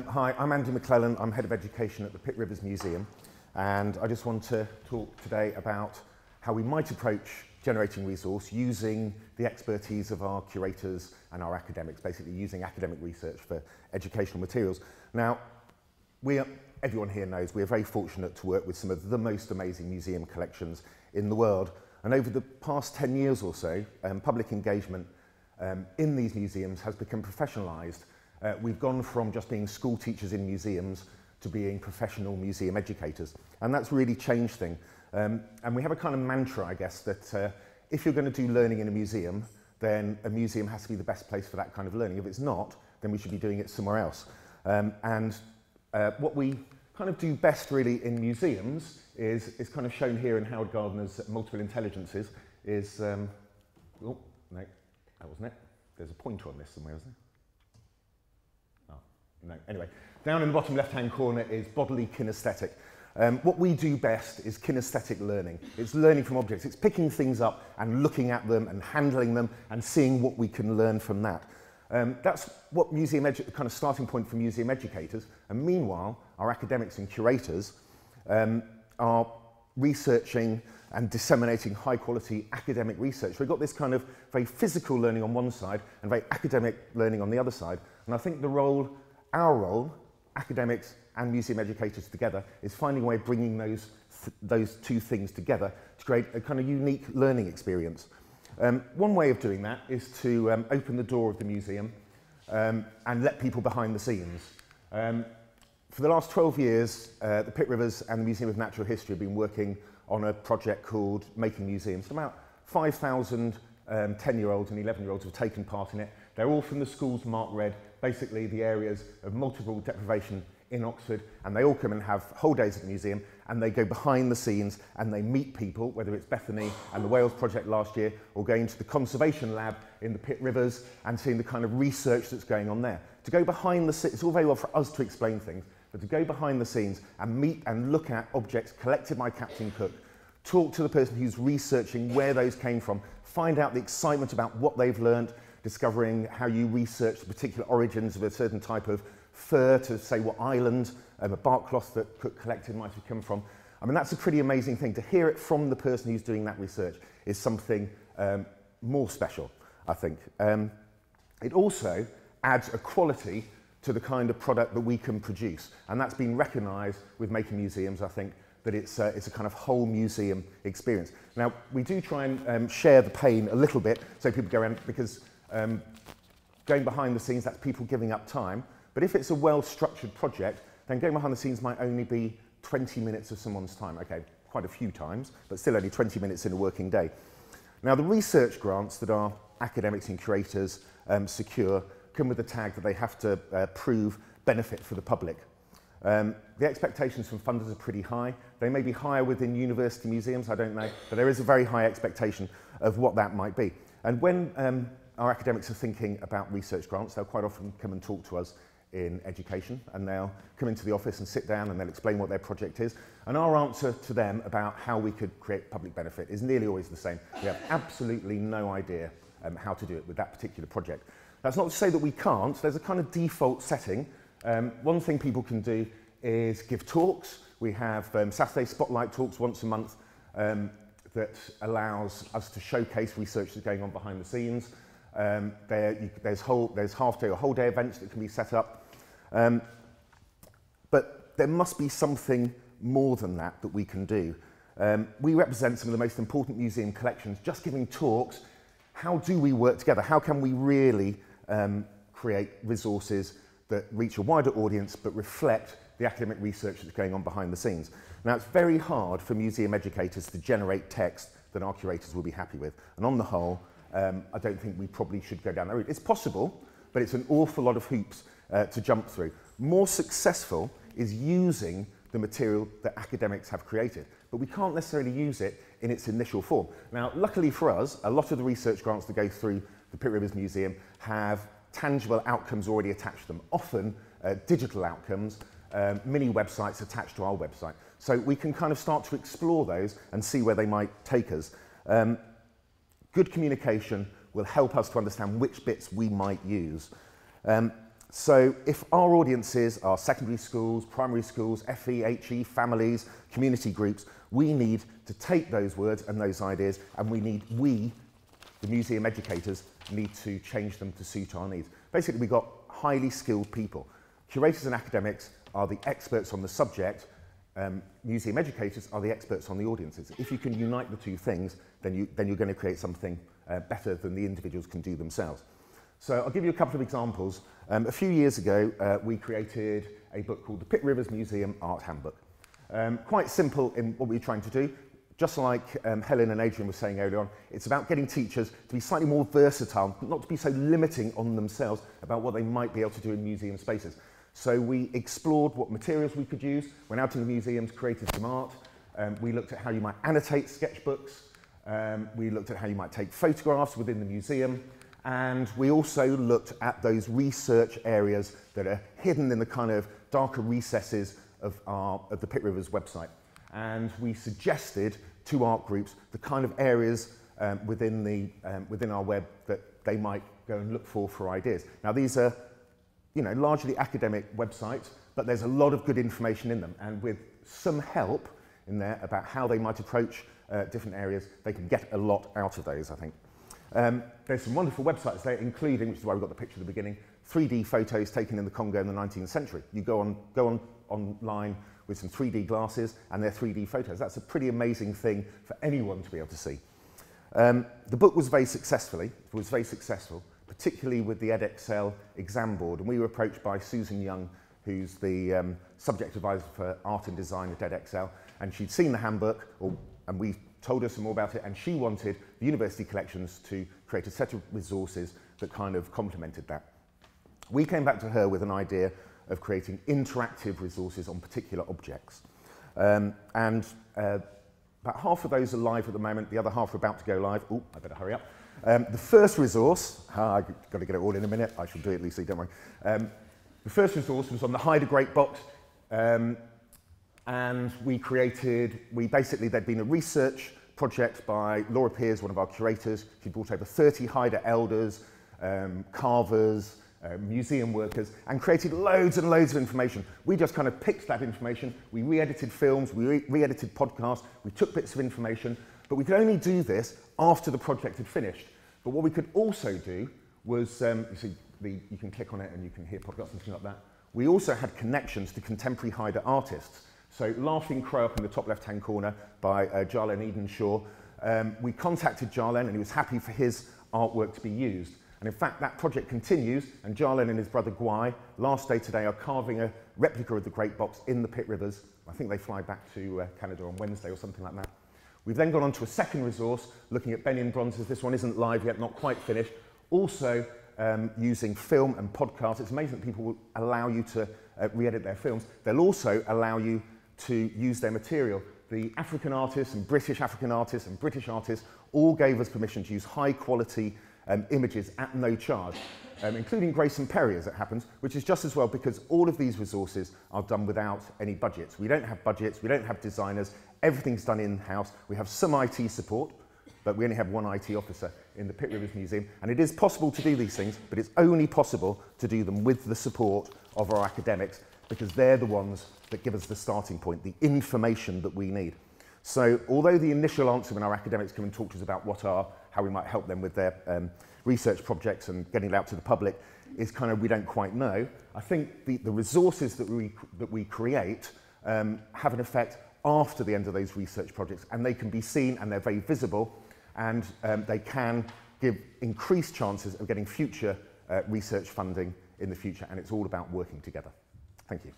Hi, I'm McLellan. I'm Head of Education at the Pitt Rivers Museum, and I just want to talk today about how we might approach generating resource using the expertise of our curators and our academics, basically using academic research for educational materials. Now, everyone here knows we are very fortunate to work with some of the most amazing museum collections in the world, and over the past 10 years or so, public engagement in these museums has become professionalised. We've gone from just being school teachers in museums to being professional museum educators, and that's really changed things. And we have a kind of mantra, I guess, that if you're going to do learning in a museum, then a museum has to be the best place for that kind of learning. If it's not, then we should be doing it somewhere else. What we kind of do best really in museums is kind of shown here in Howard Gardner's Multiple Intelligences is, oh, no, that wasn't it. There's a pointer on this somewhere, isn't there? No, anyway, down in the bottom left-hand corner is bodily kinesthetic. What we do best is kinesthetic learning. It's learning from objects. It's picking things up and looking at them and handling them and seeing what we can learn from that. That's what kind of starting point for museum educators. And meanwhile, our academics and curators are researching and disseminating high-quality academic research. We've got this kind of very physical learning on one side and very academic learning on the other side. And I think our role, academics and museum educators together, is finding a way of bringing those two things together to create a kind of unique learning experience. One way of doing that is to open the door of the museum and let people behind the scenes. For the last 12 years, the Pitt Rivers and the Museum of Natural History have been working on a project called Making Museums. So about 5,000 10-year-olds and 11-year-olds have taken part in it. They're all from the schools marked red, basically the areas of multiple deprivation in Oxford, and they all come and have whole days at the museum, and they go behind the scenes and they meet people, whether it's Bethany and the Wales project last year, or going to the conservation lab in the Pitt Rivers and seeing the kind of research that's going on there. To go behind the scenes, it's all very well for us to explain things, but to go behind the scenes and meet and look at objects collected by Captain Cook, talk to the person who's researching where those came from, find out the excitement about what they've learned, discovering how you research the particular origins of a certain type of fur to say what island a bark cloth that Cook collected might have come from. I mean, that's a pretty amazing thing. To hear it from the person who's doing that research is something more special, I think. It also adds a quality to the kind of product that we can produce, and that's been recognised with Making Museums, I think, that it's a kind of whole museum experience. Now, we do try and share the pain a little bit, so people go around, because going behind the scenes, that's people giving up time. But if it's a well-structured project, then going behind the scenes might only be 20 minutes of someone's time. Okay, quite a few times, but still only 20 minutes in a working day. Now, the research grants that our academics and curators secure come with the tag that they have to prove benefit for the public. The expectations from funders are pretty high. They may be higher within university museums, I don't know, but there is a very high expectation of what that might be. And when our academics are thinking about research grants, they'll quite often come and talk to us in education, and they'll come into the office and sit down and they'll explain what their project is. And our answer to them about how we could create public benefit is nearly always the same. We have absolutely no idea how to do it with that particular project. That's not to say that we can't. There's a kind of default setting. One thing people can do is give talks. We have Saturday spotlight talks once a month that allows us to showcase research that's going on behind the scenes. There's half-day or whole-day events that can be set up. But there must be something more than that we can do. We represent some of the most important museum collections. Just giving talks, how do we work together? How can we really create resources that reach a wider audience but reflect the academic research that's going on behind the scenes? Now, it's very hard for museum educators to generate text that our curators will be happy with. And on the whole, I don't think we probably should go down that route. It's possible, but it's an awful lot of hoops to jump through. More successful is using the material that academics have created, but we can't necessarily use it in its initial form. Now, luckily for us, a lot of the research grants that go through the Pitt Rivers Museum have tangible outcomes already attached to them, often digital outcomes, mini websites attached to our website. So we can kind of start to explore those and see where they might take us. Good communication will help us to understand which bits we might use. So if our audiences are secondary schools, primary schools, FE, HE, families, community groups, we need to take those words and those ideas, and we, the museum educators, need to change them to suit our needs. Basically, we've got highly skilled people. Curators and academics are the experts on the subject. Museum educators are the experts on the audiences. If you can unite the two things, then you're going to create something better than the individuals can do themselves. So I'll give you a couple of examples. A few years ago, we created a book called the Pitt Rivers Museum Art Handbook. Quite simple in what we're trying to do. Just like Helen and Adrian were saying earlier on, it's about getting teachers to be slightly more versatile, not to be so limiting on themselves about what they might be able to do in museum spaces. So we explored what materials we could use, went out in the museums, created some art. We looked at how you might annotate sketchbooks. We looked at how you might take photographs within the museum. And we also looked at those research areas that are hidden in the kind of darker recesses of the Pitt Rivers website. And we suggested to art groups the kind of areas within our web that they might go and look for ideas. Now these are, largely academic websites, but there's a lot of good information in them, and with some help in there about how they might approach different areas, they can get a lot out of those, I think. There's some wonderful websites there, including, which is why we got the picture at the beginning, 3D photos taken in the Congo in the 19th century. You go online with some 3D glasses and they're 3D photos. That's a pretty amazing thing for anyone to be able to see. The book was very successful, particularly with the EdXL exam board, and we were approached by Susan Young, who's the subject advisor for art and design at EdXL, and she'd seen the handbook, and we told her some more about it, and she wanted the university collections to create a set of resources that kind of complemented that. We came back to her with an idea of creating interactive resources on particular objects. About half of those are live at the moment, the other half are about to go live. Oh, I better hurry up. The first resource, I've got to get it all in a minute, I shall do it, Lucy, don't worry. The first resource was on the Hide a Great Box, and there'd been a research project by Laura Pears, one of our curators. She brought over 30 Hyder elders, carvers, museum workers, and created loads and loads of information. We just kind of picked that information, we re-edited films, we re-edited podcasts, we took bits of information, but we could only do this after the project had finished. But what we could also do was, you can click on it and you can hear podcasts and things like that. We also had connections to contemporary Hyder artists. So Laughing Crow up in the top left-hand corner by Jarlen Edenshaw. We contacted Jarlen and he was happy for his artwork to be used. And in fact, that project continues, and Jarlen and his brother Gwai, last day today, are carving a replica of the Great Box in the Pitt Rivers. I think they fly back to Canada on Wednesday or something like that. We've then gone on to a second resource, looking at Benin bronzes. This one isn't live yet, not quite finished. Also using film and podcasts. It's amazing that people will allow you to re-edit their films. They'll also allow you to use their material. The African artists and British African artists and British artists all gave us permission to use high quality images at no charge, including Grayson Perry, as it happens, which is just as well because all of these resources are done without any budgets. We don't have budgets, we don't have designers, everything's done in-house. We have some IT support, but we only have one IT officer in the Pitt Rivers Museum, and it is possible to do these things, but it's only possible to do them with the support of our academics, because they're the ones that give us the starting point, the information that we need. So although the initial answer when our academics come and talk to us about how we might help them with their research projects and getting it out to the public is kind of we don't quite know, I think the resources that we create have an effect after the end of those research projects, and they can be seen and they're very visible, and they can give increased chances of getting future research funding in the future, and it's all about working together. Thank you.